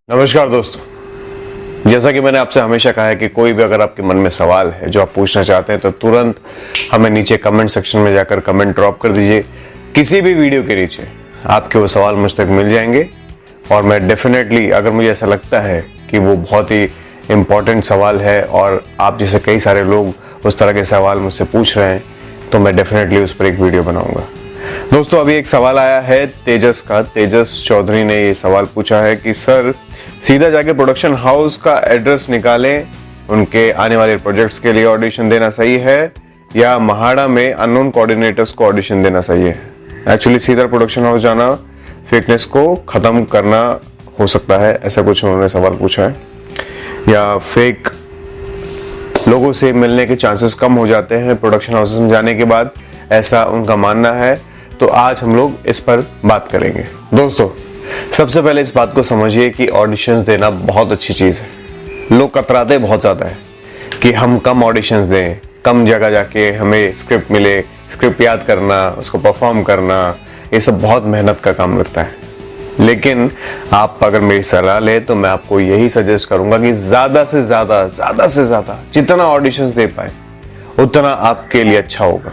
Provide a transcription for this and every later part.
नमस्कार दोस्तों, जैसा कि मैंने आपसे हमेशा कहा है कि कोई भी अगर आपके मन में सवाल है जो आप पूछना चाहते हैं तो तुरंत हमें नीचे कमेंट सेक्शन में जाकर कमेंट ड्रॉप कर दीजिए। किसी भी वीडियो के नीचे आपके वो सवाल मुझ तक मिल जाएंगे और मैं डेफिनेटली, अगर मुझे ऐसा लगता है कि वो बहुत ही इम्पोर्टेंट सवाल है और आप जैसे कई सारे लोग उस तरह के सवाल मुझसे पूछ रहे हैं, तो मैं डेफिनेटली उस पर एक वीडियो बनाऊंगा। दोस्तों, अभी एक सवाल आया है तेजस का। तेजस चौधरी ने ये सवाल पूछा है कि सर, सीधा जाके प्रोडक्शन हाउस का एड्रेस निकालें, उनके आने वाले प्रोजेक्ट्स के लिए ऑडिशन देना सही है या महाड़ा में अननोन कोऑर्डिनेटर्स को ऑडिशन देना सही है? एक्चुअली सीधा प्रोडक्शन हाउस जाना फेकनेस को खत्म करना हो सकता है, ऐसा कुछ उन्होंने सवाल पूछा है, या फेक लोगों से मिलने के चांसेस कम हो जाते हैं प्रोडक्शन हाउसेस में जाने के बाद, ऐसा उनका मानना है। तो आज हम लोग इस पर बात करेंगे। दोस्तों, सबसे पहले इस बात को समझिए कि ऑडिशंस देना बहुत अच्छी चीज़ है। लोग कतराते बहुत ज़्यादा है कि हम कम ऑडिशंस दें, कम जगह जाके हमें स्क्रिप्ट मिले, स्क्रिप्ट याद करना, उसको परफॉर्म करना, ये सब बहुत मेहनत का काम लगता है। लेकिन आप अगर मेरी सलाह लें तो मैं आपको यही सजेस्ट करूंगा कि ज़्यादा से ज़्यादा जितना ऑडिशंस दे पाए उतना आपके लिए अच्छा होगा।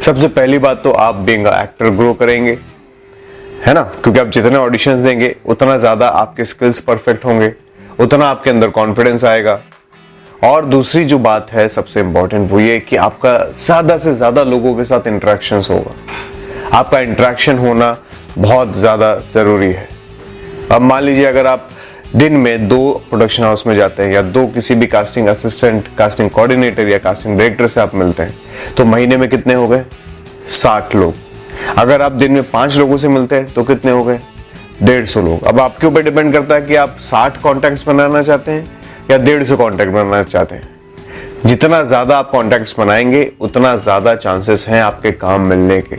सबसे पहली बात तो आप बीइंग एक्टर ग्रो करेंगे, है ना, क्योंकि आप जितने ऑडिशंस देंगे उतना ज्यादा आपके स्किल्स परफेक्ट होंगे, उतना आपके अंदर कॉन्फिडेंस आएगा। और दूसरी जो बात है सबसे इंपॉर्टेंट, वो ये कि आपका ज्यादा से ज्यादा लोगों के साथ इंटरेक्शंस होगा। आपका इंटरेक्शन होना बहुत ज्यादा जरूरी है। अब मान लीजिए अगर आप दिन में 2 प्रोडक्शन हाउस में जाते हैं या 2 किसी भी कास्टिंग असिस्टेंट, कास्टिंग कोऑर्डिनेटर या कास्टिंग डायरेक्टर से आप मिलते हैं, तो महीने में कितने हो गए? 60 लोग। अगर आप दिन में 5 लोगों से मिलते हैं तो कितने हो गए? 150 लोग। अब आपके ऊपर डिपेंड करता है कि आप 60 कॉन्टैक्ट्स बनाना चाहते हैं या 150 कॉन्टैक्ट बनाना चाहते हैं। जितना ज्यादा आप कॉन्टैक्ट्स बनाएंगे उतना ज्यादा चांसेस हैं आपके काम मिलने के।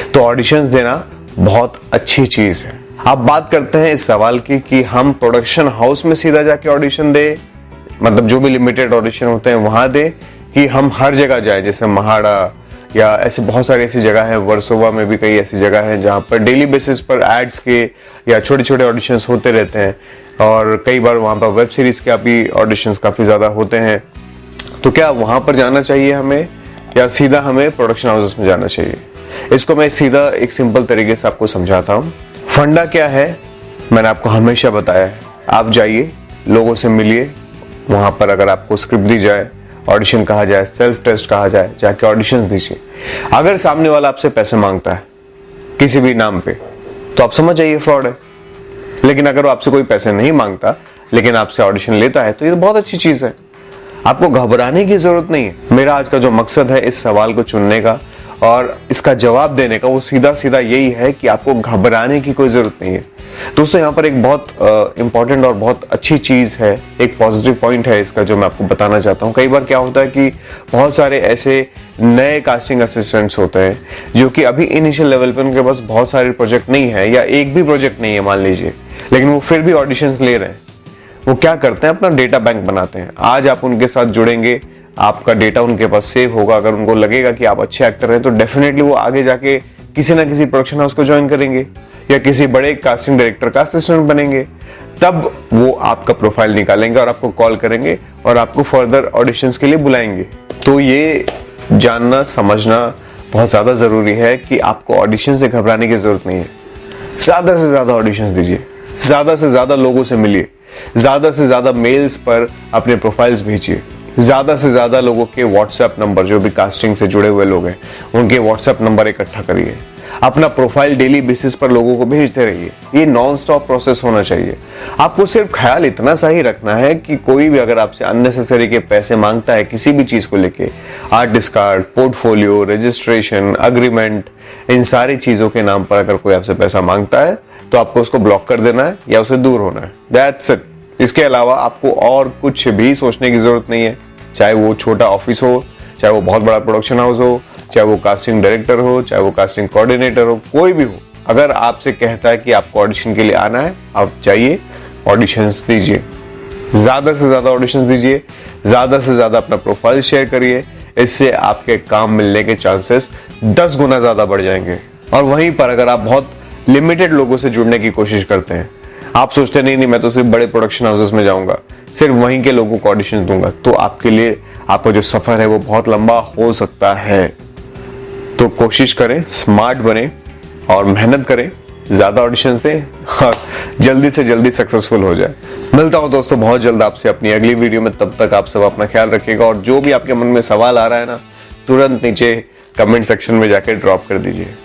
तो ऑडिशंस देना बहुत अच्छी चीज है। आप बात करते हैं इस सवाल की कि हम प्रोडक्शन हाउस में सीधा जाके ऑडिशन दे, मतलब जो भी लिमिटेड ऑडिशन होते हैं वहां दे, कि हम हर जगह जाए, जैसे महाड़ा या ऐसे बहुत सारी ऐसी जगह है, वर्सोवा में भी कई ऐसी जगह है जहां पर डेली बेसिस पर एड्स के या छोटे छोटे ऑडिशंस होते रहते हैं और कई बार वहां पर वेब सीरीज के भी ऑडिशंस काफी ज्यादा होते हैं। तो क्या वहां पर जाना चाहिए हमें या सीधा हमें प्रोडक्शन हाउसेस में जाना चाहिए? इसको मैं सीधा एक सिंपल तरीके से आपको समझाता हूँ। फंडा क्या है मैंने आपको हमेशा बताया है। आप जाइए, लोगों से मिलिए, वहां पर अगर आपको स्क्रिप्ट दी जाए, ऑडिशन कहा जाए, सेल्फ टेस्ट कहा जाए, जाके ऑडिशंस दीजिए। अगर सामने वाला आपसे पैसे मांगता है किसी भी नाम पे, तो आप समझ जाइए फ्रॉड है। लेकिन अगर वो आपसे कोई पैसे नहीं मांगता लेकिन आपसे ऑडिशन लेता है तो ये तो बहुत अच्छी चीज है। आपको घबराने की जरूरत नहीं है। मेरा आज का जो मकसद है इस सवाल को चुनने का और इसका जवाब देने का, वो सीधा सीधा यही है कि आपको घबराने की कोई जरूरत नहीं है। दोस्तों, यहाँ पर एक बहुत इंपॉर्टेंट और बहुत अच्छी चीज है, एक पॉजिटिव पॉइंट है इसका जो मैं आपको बताना चाहता हूँ। कई बार क्या होता है कि बहुत सारे ऐसे नए कास्टिंग असिस्टेंट्स होते हैं जो कि अभी इनिशियल लेवल पे उनके पास बहुत सारे प्रोजेक्ट नहीं है या एक भी प्रोजेक्ट नहीं है मान लीजिए, लेकिन वो फिर भी ऑडिशंस ले रहे हैं। वो क्या करते हैं, अपना डेटा बैंक बनाते हैं। आज आप उनके साथ जुड़ेंगे, आपका डेटा उनके पास सेव होगा। अगर उनको लगेगा कि आप अच्छे एक्टर हैं तो डेफिनेटली वो आगे जाके किसी ना किसी प्रोडक्शन हाउस को ज्वाइन करेंगे या किसी बड़े कास्टिंग डायरेक्टर का असिस्टेंट बनेंगे। तब वो आपका प्रोफाइल निकालेंगे और आपको कॉल करेंगे और आपको फर्दर ऑडिशंस के लिए बुलाएंगे। तो ये जानना समझना बहुत ज्यादा जरूरी है कि आपको ऑडिशन से घबराने की जरूरत नहीं है। ज्यादा से ज्यादा ऑडिशंस दीजिए, ज्यादा से ज्यादा लोगों से मिलिए, ज्यादा से ज्यादा मेल्स पर अपने प्रोफाइल्स भेजिए, ज्यादा से ज्यादा लोगों के व्हाट्सएप नंबर, जो भी कास्टिंग से जुड़े हुए लोग हैं उनके व्हाट्सएप नंबर इकट्ठा करिए। अपना प्रोफाइल डेली बेसिस पर लोगों को भेजते रहिए। ये नॉन स्टॉप प्रोसेस होना चाहिए। आपको सिर्फ ख्याल इतना सा ही रखना है कि कोई भी अगर आपसे अननेसेसरी के पैसे मांगता है किसी भी चीज को लेके, artist card, portfolio, registration, agreement, इन सारी चीजों के नाम पर अगर कोई आपसे पैसा मांगता है तो आपको उसको ब्लॉक कर देना है या उसे दूर होना है। That's it. इसके अलावा आपको और कुछ भी सोचने की जरूरत नहीं है। चाहे वो छोटा ऑफिस हो, चाहे वो बहुत बड़ा प्रोडक्शन हाउस हो, चाहे वो कास्टिंग डायरेक्टर हो, चाहे वो कास्टिंग कोऑर्डिनेटर हो, कोई भी हो, अगर आपसे कहता है कि आपको ऑडिशन के लिए आना है, आप जाइए, ऑडिशंस दीजिए, ज्यादा से ज्यादा ऑडिशंस दीजिए, ज्यादा से ज्यादा अपना प्रोफाइल शेयर करिए। इससे आपके काम मिलने के चांसेस 10 गुना ज्यादा बढ़ जाएंगे। और वहीं पर अगर आप बहुत लिमिटेड लोगों से जुड़ने की कोशिश करते हैं, आप सोचते नहीं मैं तो सिर्फ बड़े प्रोडक्शन हाउसेस में जाऊंगा, सिर्फ वहीं के लोगों को ऑडिशन दूंगा, तो आपके लिए आपका जो सफर है वो बहुत लंबा हो सकता है। तो कोशिश करें, स्मार्ट बने और मेहनत करें, ज्यादा ऑडिशंस दें और जल्दी से जल्दी सक्सेसफुल हो जाए। मिलता हूं दोस्तों बहुत जल्द आपसे अपनी अगली वीडियो में। तब तक आप सब अपना ख्याल रखिएगा और जो भी आपके मन में सवाल आ रहा है ना, तुरंत नीचे कमेंट सेक्शन में जाके ड्रॉप कर दीजिए।